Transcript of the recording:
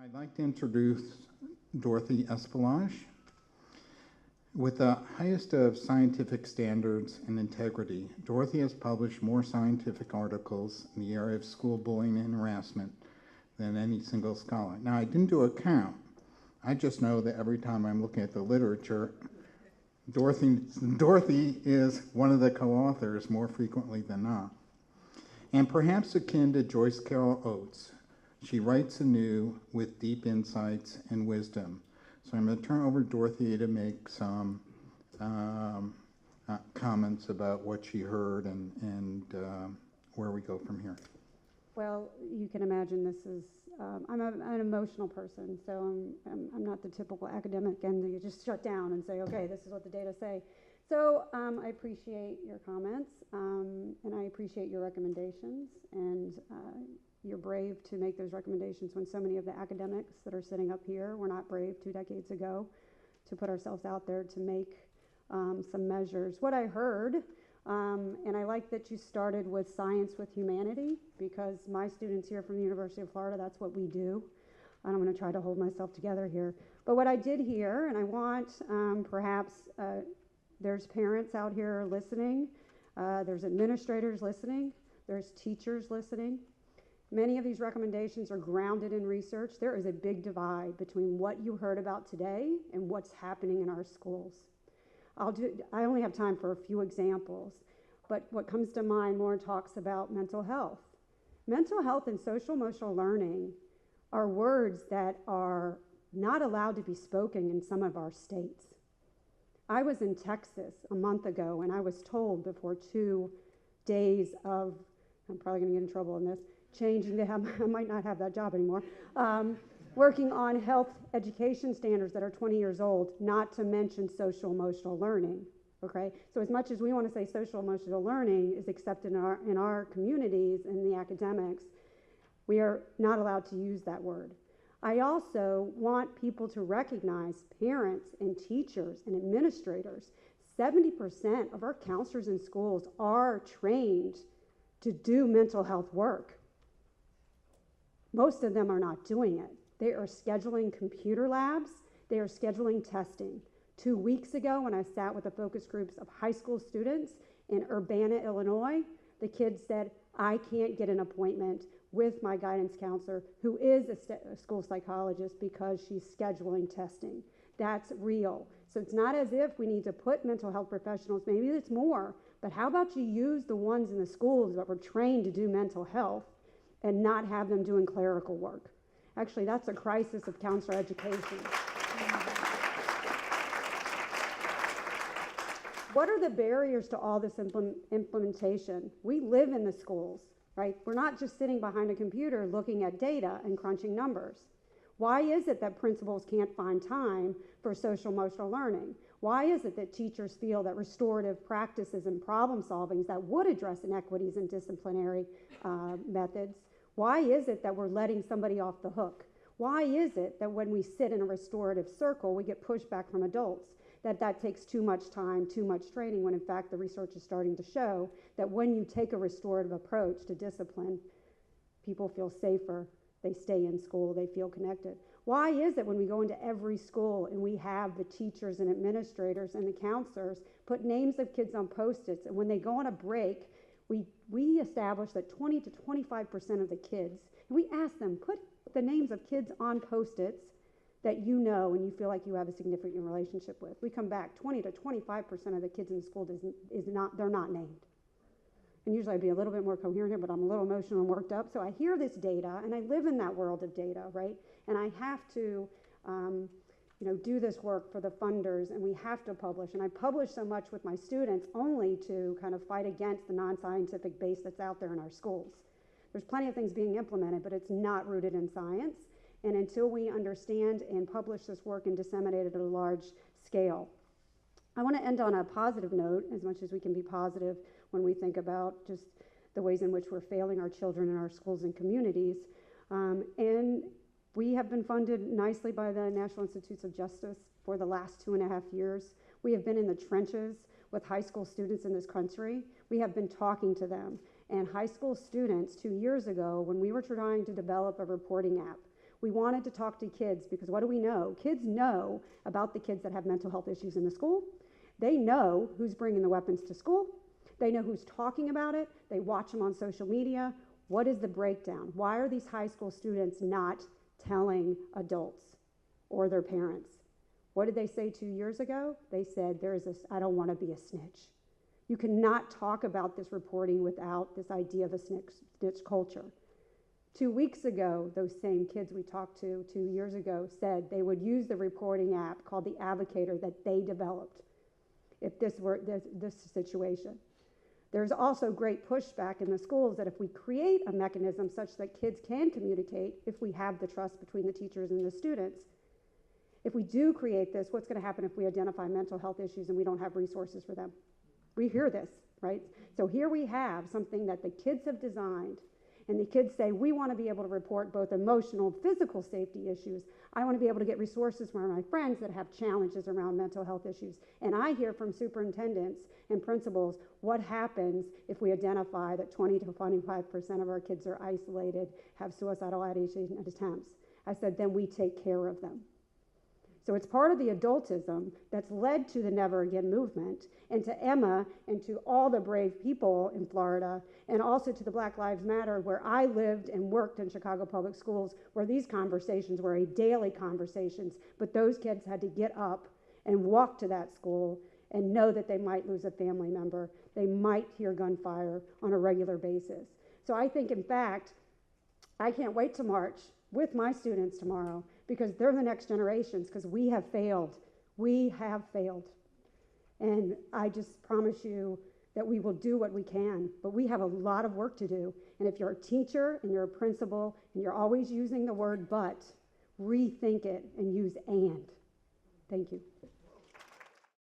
I'd like to introduce Dorothy Espelage. With the highest of scientific standards and integrity, Dorothy has published more scientific articles in the area of school bullying and harassment than any single scholar. Now, I didn't do a count. I just know that every time I'm looking at the literature, Dorothy is one of the co-authors more frequently than not. And perhaps akin to Joyce Carol Oates, she writes anew with deep insights and wisdom. So I'm going to turn over to Dorothy to make some comments about what she heard and where we go from here. Well, you can imagine this is, I'm an emotional person, so I'm not the typical academic and you just shut down and say, okay, this is what the data say. So I appreciate your comments and I appreciate your recommendations, and you're brave to make those recommendations when so many of the academics that are sitting up here were not brave 2 decades ago to put ourselves out there to make some measures. What I heard, and I like that you started with science with humanity, because my students here from the University of Florida, that's what we do. And I'm going to try to hold myself together here. But what I did here, and I want perhaps there's parents out here listening, there's administrators listening, there's teachers listening. Many of these recommendations are grounded in research. There is a big divide between what you heard about today and what's happening in our schools. I only have time for a few examples, but what comes to mind more talks about mental health. Mental health and social emotional learning are words that are not allowed to be spoken in some of our states. I was in Texas a month ago, and I was told before 2 days of, I'm probably going to get in trouble on this, changing to have, I might not have that job anymore, working on health education standards that are 20 years old, not to mention social emotional learning, okay? So as much as we want to say social emotional learning is accepted in our communities and the academics, we are not allowed to use that word. I also want people to recognize, parents and teachers and administrators, 70% of our counselors in schools are trained to do mental health work. Most of them are not doing it. They are scheduling computer labs. They are scheduling testing. 2 weeks ago, when I sat with the focus groups of high school students in Urbana, Illinois, the kids said, I can't get an appointment with my guidance counselor, who is a school psychologist, because she's scheduling testing. That's real. So it's not as if we need to put mental health professionals, maybe it's more, but how about you use the ones in the schools that were trained to do mental health and not have them doing clerical work? Actually, that's a crisis of counselor education. What are the barriers to all this implementation? We live in the schools, right? We're not just sitting behind a computer looking at data and crunching numbers. Why is it that principals can't find time for social emotional learning? Why is it that teachers feel that restorative practices and problem solvings that would address inequities in disciplinary methods, why is it that we're letting somebody off the hook? Why is it that when we sit in a restorative circle, we get pushback from adults, that takes too much time, too much training, when in fact the research is starting to show that when you take a restorative approach to discipline, people feel safer, they stay in school, they feel connected. Why is it when we go into every school and we have the teachers and administrators and the counselors put names of kids on Post-its, and when they go on a break, we establish that 20 to 25% of the kids, and we ask them, put the names of kids on Post-its that you know and you feel like you have a significant relationship with. We come back, 20 to 25% of the kids in the school they're not named. And usually I'd be a little bit more coherent here, but I'm a little emotional and worked up. So I hear this data, and I live in that world of data, right? And I have to, do this work for the funders, and we have to publish. And I publish so much with my students only to kind of fight against the non-scientific base that's out there in our schools. There's plenty of things being implemented, but it's not rooted in science. And until we understand and publish this work and disseminate it at a large scale. I want to end on a positive note, as much as we can be positive when we think about just the ways in which we're failing our children in our schools and communities. And we have been funded nicely by the National Institutes of Justice for the last 2.5 years. We have been in the trenches with high school students in this country. We have been talking to them. And high school students, 2 years ago, when we were trying to develop a reporting app, We wanted to talk to kids because what do we know? Kids know about the kids that have mental health issues in the school. They know who's bringing the weapons to school. They know who's talking about it. They watch them on social media. What is the breakdown? Why are these high school students not telling adults or their parents? What did they say 2 years ago? They said, I don't want to be a snitch. You cannot talk about this reporting without this idea of a snitch culture. 2 weeks ago, those same kids we talked to 2 years ago said they would use the reporting app called the Advocator that they developed if this were this situation. There's also great pushback in the schools that if we create a mechanism such that kids can communicate, if we have the trust between the teachers and the students, if we do create this, what's going to happen if we identify mental health issues and we don't have resources for them? We hear this, right? So here we have something that the kids have designed, and the kids say, we want to be able to report both emotional, physical safety issues. I want to be able to get resources from my friends that have challenges around mental health issues. And I hear from superintendents and principals, what happens if we identify that 20 to 25% of our kids are isolated, have suicidal ideation attempts? I said, then we take care of them. So it's part of the adultism that's led to the Never Again movement, and to Emma and to all the brave people in Florida, and also to the Black Lives Matter, where I lived and worked in Chicago Public Schools, where these conversations were a daily conversations, but those kids had to get up and walk to that school and know that they might lose a family member. They might hear gunfire on a regular basis. So I think, in fact, I can't wait to march with my students tomorrow, because they're the next generations, because we have failed. We have failed. And I just promise you that we will do what we can, but we have a lot of work to do. And if you're a teacher and you're a principal and you're always using the word but, rethink it and use and. Thank you.